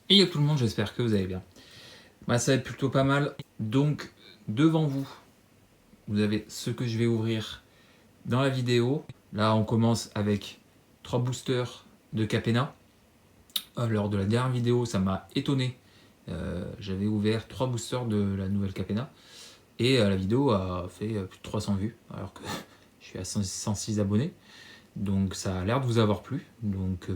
Et yo tout le monde, j'espère que vous allez bien. Bah, ça va être plutôt pas mal. Donc, devant vous, vous avez ce que je vais ouvrir dans la vidéo. Là, on commence avec 3 boosters de Capena. Lors de la dernière vidéo, ça m'a étonné. J'avais ouvert 3 boosters de la nouvelle Capena. Et la vidéo a fait plus de 300 vues, alors que je suis à 106 abonnés. Donc ça a l'air de vous avoir plu. Donc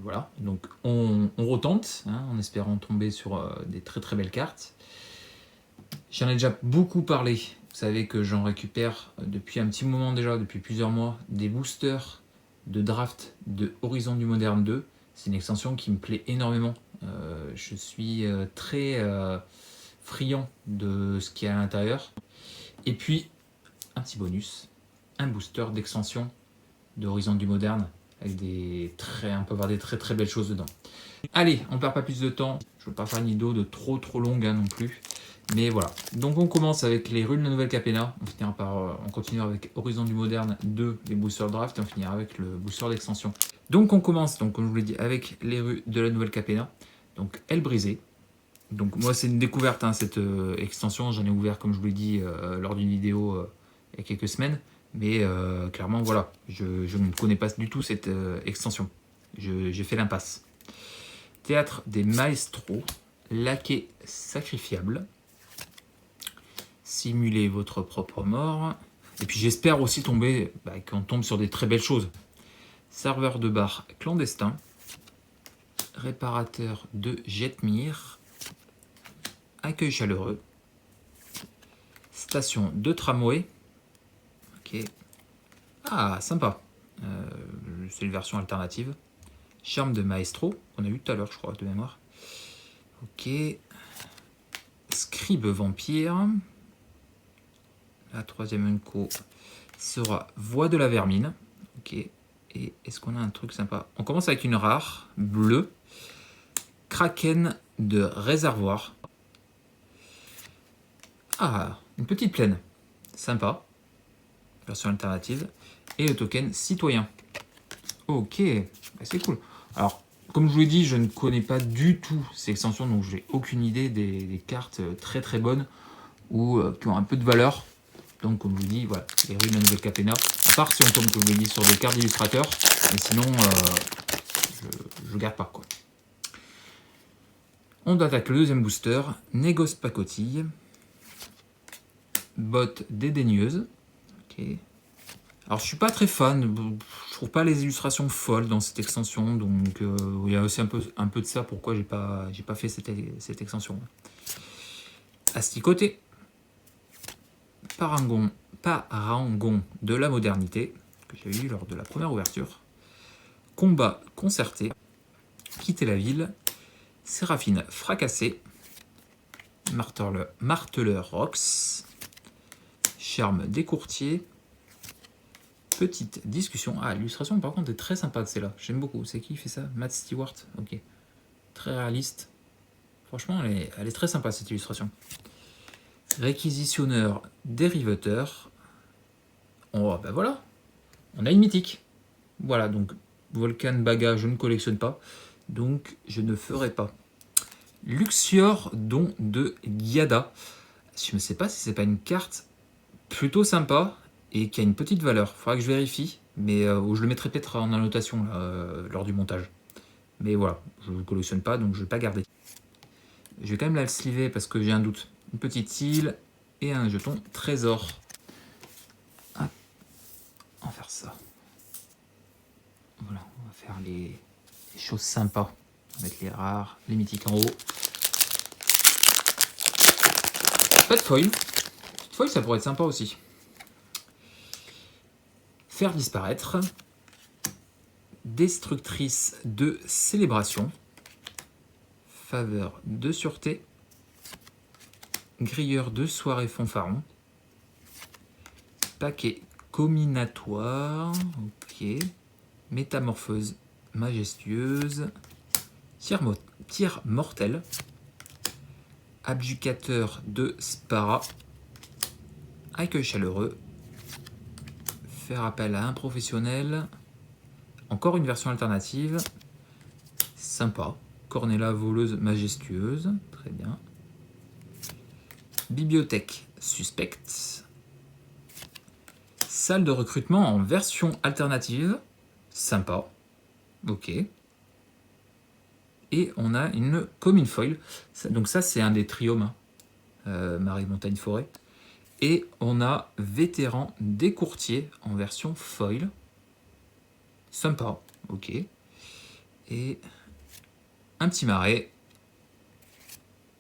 voilà. Donc on retente, hein, en espérant tomber sur des très très belles cartes. J'en ai déjà beaucoup parlé. Vous savez que j'en récupère depuis un petit moment déjà, depuis plusieurs mois, des boosters de draft de Horizon du Moderne 2. C'est une extension qui me plaît énormément. Je suis très friand de ce qu'il y a à l'intérieur. Et puis, un petit bonus, un booster d'extension de Horizon du Moderne avec on peut avoir des très très belles choses dedans. Allez, on perd pas plus de temps. Je ne veux pas faire une vidéo de trop longue non plus. Mais voilà. Donc on commence avec les rues de la nouvelle Capena. On continuera avec Horizon du Moderne 2, les boosters draft, et on finira avec le booster d'extension. Donc on commence, donc, comme je vous l'ai dit, avec les rues de la nouvelle Capena. Donc Elle Brisée. Donc moi c'est une découverte, hein, cette extension. J'en ai ouvert, comme je vous l'ai dit, lors d'une vidéo il y a quelques semaines. Mais clairement, voilà, je ne connais pas du tout cette extension. J'ai fait l'impasse. Théâtre des Maestros, laquais sacrifiable. Simulez votre propre mort. Et puis j'espère aussi qu'on tombe sur des très belles choses. Serveur de bar clandestin. Réparateur de Jetmir. Accueil chaleureux. Station de tramway. Ok. Ah, sympa. C'est une version alternative. Charme de maestro, qu'on a eu tout à l'heure, je crois, de mémoire. Ok. Scribe vampire. La troisième unco sera Voix de la vermine. Ok. Et est-ce qu'on a un truc sympa? On commence avec une rare, bleue. Kraken de réservoir. Ah, une petite plaine. Sympa. Version alternative. Et le token citoyen. Ok, c'est cool. Alors, comme je vous l'ai dit, je ne connais pas du tout ces extensions, donc j'ai aucune idée des cartes très très bonnes ou qui ont un peu de valeur. Donc, comme je vous dis, voilà, les rues de la nouvelle Capena. À part si on tombe, comme je vous l'ai dit, sur des cartes d'illustrateurs, mais sinon, je garde pas, quoi. On attaque le deuxième booster, Négoce pacotille. Botte dédaigneuse. Ok. Alors je suis pas très fan, je trouve pas les illustrations folles dans cette extension, donc il y a aussi un peu de ça pourquoi j'ai pas fait cette extension. Asticoté, Parangon de la modernité, que j'ai eu lors de la première ouverture. Combat concerté, Quitter la ville, Séraphine fracassée, Marteleur Rox, Charme des courtiers. Petite discussion. Ah, l'illustration par contre est très sympa de celle-là. J'aime beaucoup. C'est qui fait ça? Matt Stewart. Ok. Très réaliste. Franchement, elle est très sympa cette illustration. Réquisitionneur dérivateur. Oh, ben voilà. On a une mythique. Voilà, donc Volcan Baga, je ne collectionne pas. Donc, je ne ferai pas. Luxior, don de Giada. Je ne sais pas si c'est pas une carte plutôt sympa et qui a une petite valeur. Il faudra que je vérifie, mais je le mettrai peut-être en annotation là, lors du montage. Mais voilà, je ne le collectionne pas, donc je ne vais pas garder. Je vais quand même la sliver parce que j'ai un doute. Une petite île et un jeton trésor. Hop. On va faire ça. Voilà, on va faire les choses sympas. On va mettre les rares, les mythiques en haut. Pas de foil. Petite foil, ça pourrait être sympa aussi. Faire disparaître. Destructrice de célébration. Faveur de sûreté. Grilleur de soirée fanfaron. Paquet combinatoire. Ok. Métamorpheuse majestueuse. Tir mortel. Abjugateur de Spara. Accueil chaleureux. Faire appel à un professionnel. Encore une version alternative. Sympa. Cornella, voleuse majestueuse. Très bien. Bibliothèque suspecte. Salle de recrutement en version alternative. Sympa. Ok. Et on a une commune foil. Donc ça, c'est un des triomes. Marie, montagne, forêt. Et on a vétéran des courtiers en version foil. Sympa. Ok. Et un petit marais.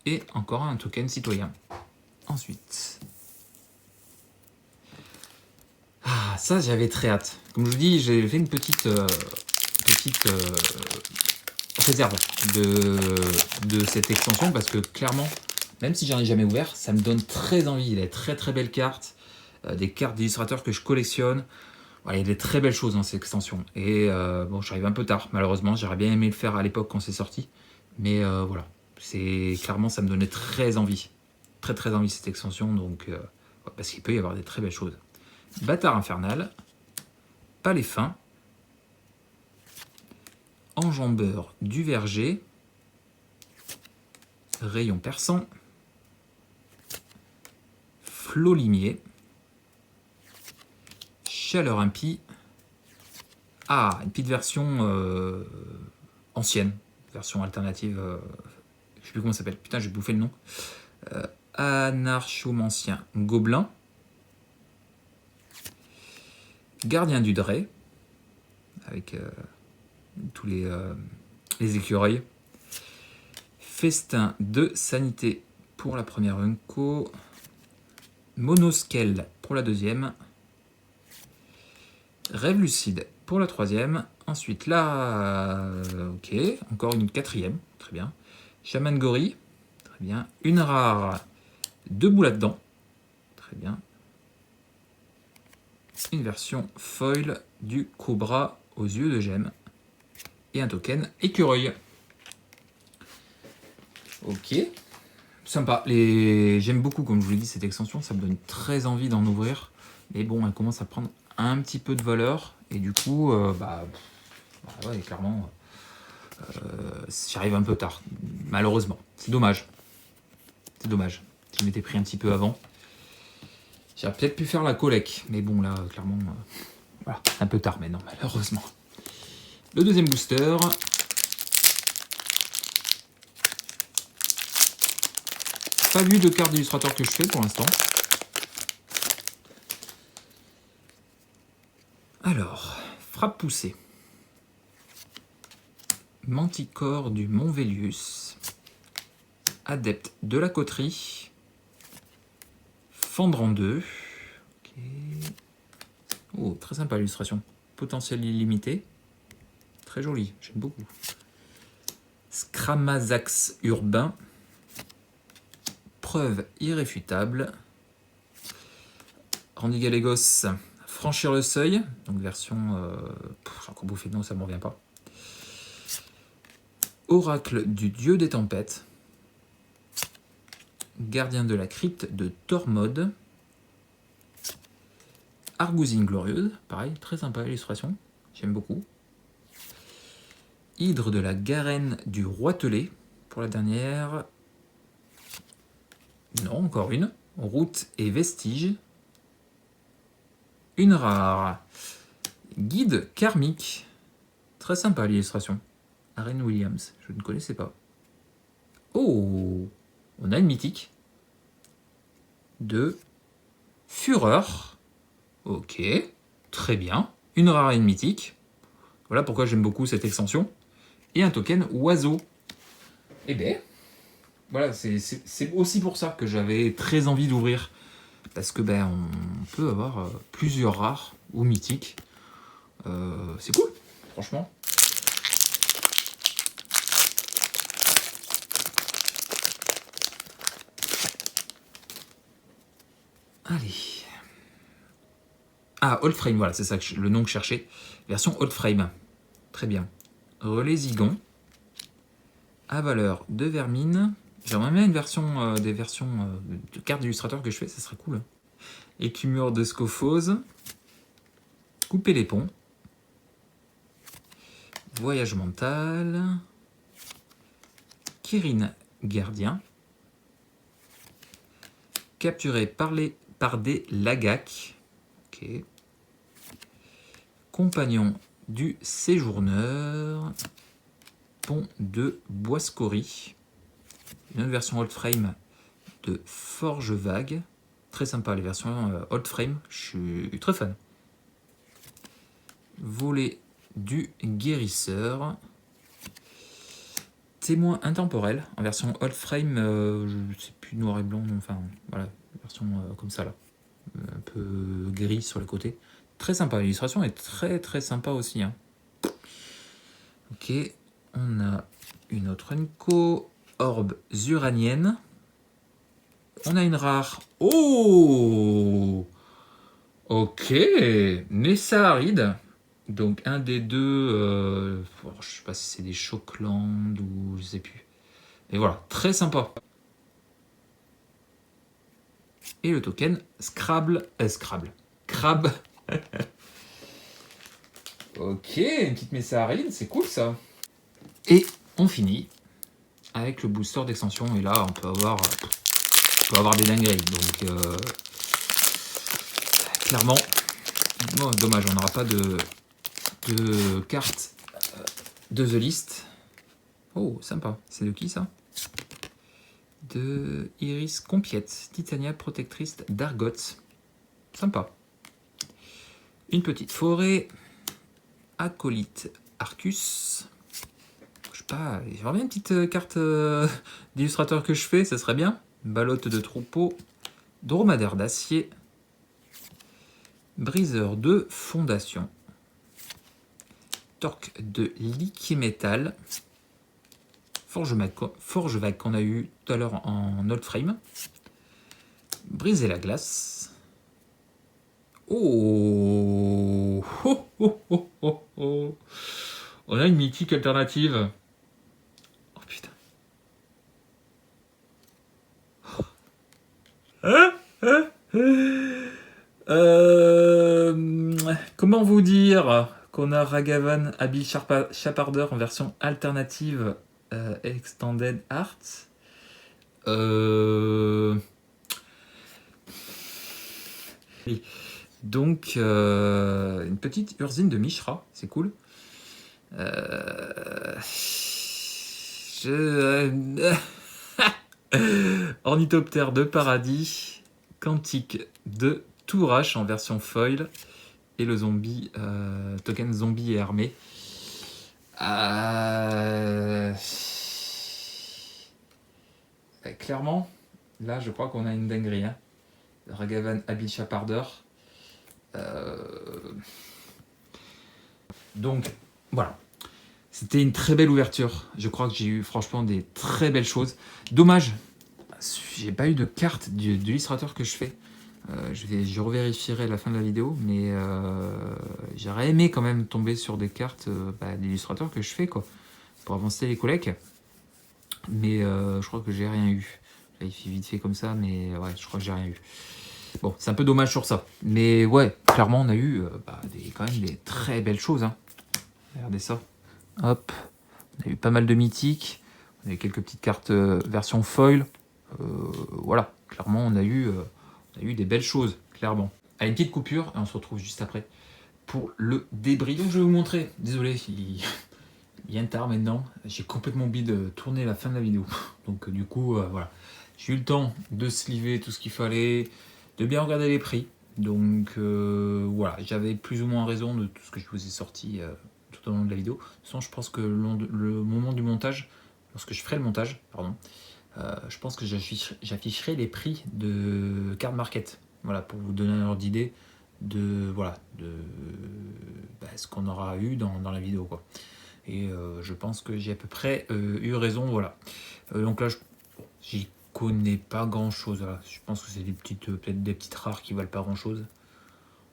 Et encore un token citoyen. Ensuite. Ah, ça, j'avais très hâte. Comme je vous dis, j'ai fait une petite réserve de cette extension parce que clairement, même si j'en ai jamais ouvert, ça me donne très envie. Il a très très belles cartes, des cartes d'illustrateurs que je collectionne. Voilà, il y a des très belles choses dans cette extension. Et bon, j'arrive un peu tard, malheureusement. J'aurais bien aimé le faire à l'époque quand c'est sorti. Mais voilà, clairement, ça me donnait très envie. Très très envie cette extension. Donc, parce qu'il peut y avoir des très belles choses. Bâtard infernal. Palais fin. Enjambeur du verger. Rayon perçant. Flot limier. Chaleur impie. Ah, une petite version ancienne. Version alternative. Je sais plus comment ça s'appelle. Putain, j'ai bouffé le nom. Anarchomancien gobelin. Gardien du Dray. Avec tous les écureuils. Festin de sanité pour la première Unco. Monoskel pour la deuxième. Rêve lucide pour la troisième. Ensuite là, ok, encore une quatrième, très bien. Chaman Gori, très bien. Une rare, 2 boules là-dedans, très bien. Une version foil du Cobra aux yeux de gemme. Et un token écureuil. Ok, sympa. J'aime beaucoup, comme je vous l'ai dit, cette extension. Ça me donne très envie d'en ouvrir. Mais bon, elle commence à prendre un petit peu de valeur. Et du coup, ouais, clairement, j'arrive un peu tard. Malheureusement. C'est dommage. C'est dommage. Si je m'étais pris un petit peu avant, j'aurais peut-être pu faire la collecte. Mais bon, là, clairement, voilà, un peu tard maintenant, malheureusement. Le deuxième booster. Pas vu de carte d'illustrateur que je fais pour l'instant. Alors, frappe poussée. Manticore du Mont Vélius. Adepte de la coterie. Fendre en deux. Okay. Oh, très sympa l'illustration. Potentiel illimité. Très joli, j'aime beaucoup. Scramazax urbain. Preuve irréfutable. Randy Gallegos, franchir le seuil. Donc version... j'ai encore bouffé de nom, ça ne me revient pas. Oracle du dieu des tempêtes. Gardien de la crypte de Tormod. Argousine glorieuse, pareil, très sympa l'illustration, j'aime beaucoup. Hydre de la Garenne du Roitelet, pour la dernière. Non, encore une. Route et vestiges. Une rare. Guide karmique. Très sympa l'illustration. Aren Williams, je ne connaissais pas. Oh, on a une mythique. De Fureur. Ok, très bien. Une rare et une mythique. Voilà pourquoi j'aime beaucoup cette extension. Et un token oiseau. Eh bien, voilà, c'est aussi pour ça que j'avais très envie d'ouvrir. Parce que ben, on peut avoir plusieurs rares ou mythiques. C'est cool, franchement. Allez. Ah, Old Frame, voilà, c'est ça le nom que je cherchais. Version Old Frame. Très bien. Relais Zigon. À valeur de vermine. J'aimerais bien une version, des versions de cartes d'illustrateur que je fais, ça serait cool. Écumure de Scophose. Couper les ponts. Voyage mental. Kirin Gardien. Capturé par des Lagac. Ok. Compagnon du Séjourneur. Pont de Boiscorie. Une autre version old frame de Forge Vague. Très sympa les versions old frame, je suis très fan. Volet du Guérisseur. Témoin intemporel en version old frame, je ne sais plus, noir et blanc, enfin voilà, version comme ça là, un peu gris sur les côtés. Très sympa, l'illustration est très sympa aussi. Hein. Ok, on a une autre Unco, Orbe Zuranienne. On a une rare. Oh, ok, Nessa Aride. Donc un des deux, je sais pas si c'est des Shockland ou je sais plus. Et voilà, très sympa. Et le token Crab. Ok, une petite Messaharine, c'est cool ça. Et on finit avec le booster d'extension. Et là, on peut avoir des dingueries. Donc, clairement, oh, dommage, on n'aura pas de carte de The List. Oh, sympa. C'est de qui ça? De Iris Compiette, Titania Protectrice d'Argot. Sympa. Une petite forêt. Acolyte Arcus. Je sais pas, j'aimerais bien une petite carte d'illustrateur que je fais, ça serait bien. Ballotte de troupeau. Dromadaire d'acier. Briseur de fondation. Torque de liquimétal. Forge vague qu'on a eu tout à l'heure en old frame. Briser la glace. Oh, oh, oh, oh, oh, oh. On a une mythique alternative. Oh putain. Comment vous dire qu'on a Ragavan Abyss Chaparder en version alternative Extended Art. Donc, une petite Urzine de Mishra, c'est cool. Ornithoptère de Paradis, Cantique de Tourache en version foil, et le zombie, token zombie et armé. Clairement, là je crois qu'on a une dinguerie. Hein. Ragavan Abyss Chaparder. Donc voilà, c'était une très belle ouverture. Je crois que j'ai eu franchement des très belles choses. Dommage, j'ai pas eu de carte de l'illustrateur que je fais. Je revérifierai à la fin de la vidéo, mais j'aurais aimé quand même tomber sur des cartes d'illustrateurs que je fais quoi, pour avancer les collègues. Mais je crois que j'ai rien eu. Là, il fait vite fait comme ça, mais ouais, je crois que j'ai rien eu. Bon, c'est un peu dommage sur ça. Mais ouais, clairement, on a eu quand même des très belles choses. Hein. Regardez ça. Hop. On a eu pas mal de mythiques. On a eu quelques petites cartes version foil. Voilà, clairement, on a eu des belles choses, clairement. Allez, une petite coupure et on se retrouve juste après pour le débris. Donc, je vais vous montrer. Désolé, il vient tard maintenant. J'ai complètement oublié de tourner la fin de la vidéo. Donc, du coup, voilà. J'ai eu le temps de sliver tout ce qu'il fallait, de bien regarder les prix. Donc, voilà. J'avais plus ou moins raison de tout ce que je vous ai sorti tout au long de la vidéo. De toute façon, je pense que le moment du montage, lorsque je ferai le montage, pardon, je pense que j'afficherai les prix de Card Market, voilà, pour vous donner un ordre d'idée de ce qu'on aura eu dans la vidéo quoi. Et je pense que j'ai à peu près eu raison, voilà. Donc là, j'y connais pas grand chose. Voilà. Je pense que c'est peut-être des petites rares qui valent pas grand chose.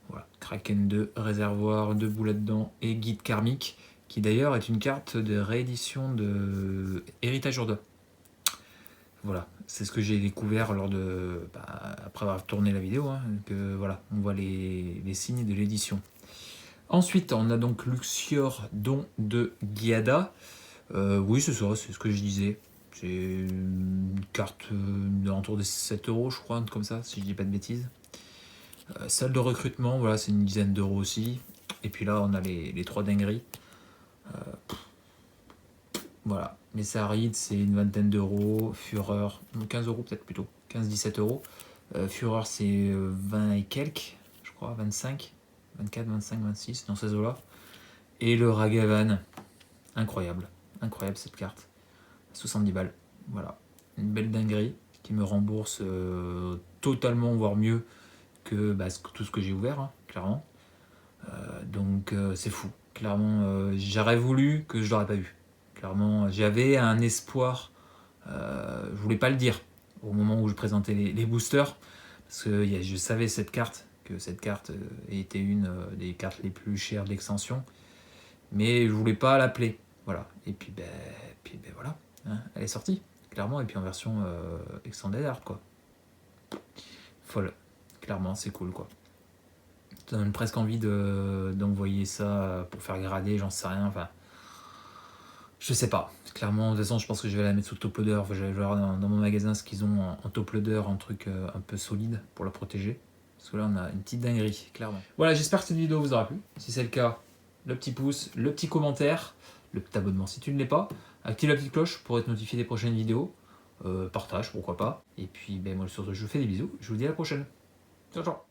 Voilà, Kraken 2, réservoir, 2 boules là-dedans et guide karmique, qui d'ailleurs est une carte de réédition de Héritage Urda. Voilà, c'est ce que j'ai découvert lors de après avoir tourné la vidéo, hein, que voilà, on voit les signes de l'édition. Ensuite, on a donc Luxior, don de Giada. Oui, c'est ça, c'est ce que je disais. C'est une carte d'entour des 7 euros, je crois, un truc comme ça, si je dis pas de bêtises. Salle de recrutement, voilà, c'est une dizaine d'euros aussi. Et puis là, on a les 3 dingueries. Voilà, les Sarides, c'est une vingtaine d'euros. Fureur, 15 euros peut-être plutôt, 15-17 euros. Fureur, c'est 20 et quelques, je crois, 25, 24, 25, 26, dans ces eaux-là. Et le Ragavan, incroyable, incroyable cette carte. 70 balles, voilà. Une belle dinguerie qui me rembourse totalement, voire mieux que tout ce que j'ai ouvert, hein, clairement. Donc c'est fou. Clairement, j'aurais voulu que je l'aurais pas eu. Clairement, j'avais un espoir. Je voulais pas le dire au moment où je présentais les boosters, parce que je savais que cette carte était une des cartes les plus chères de l'extension, mais je voulais pas l'appeler. Voilà. Et puis voilà, hein, elle est sortie, clairement, et puis en version extended art, quoi. Folle. Clairement, c'est cool, quoi. Ça donne presque envie d'envoyer ça pour faire grader, j'en sais rien, enfin. Je sais pas. Clairement, de toute façon, je pense que je vais la mettre sous top loader. Je vais voir dans mon magasin ce qu'ils ont en top loader, un truc un peu solide pour la protéger. Parce que là, on a une petite dinguerie, clairement. Voilà, j'espère que cette vidéo vous aura plu. Si c'est le cas, le petit pouce, le petit commentaire, le petit abonnement si tu ne l'es pas. Active la petite cloche pour être notifié des prochaines vidéos. Partage, pourquoi pas. Et puis, moi, sur ce, je vous fais des bisous. Je vous dis à la prochaine. Ciao, ciao.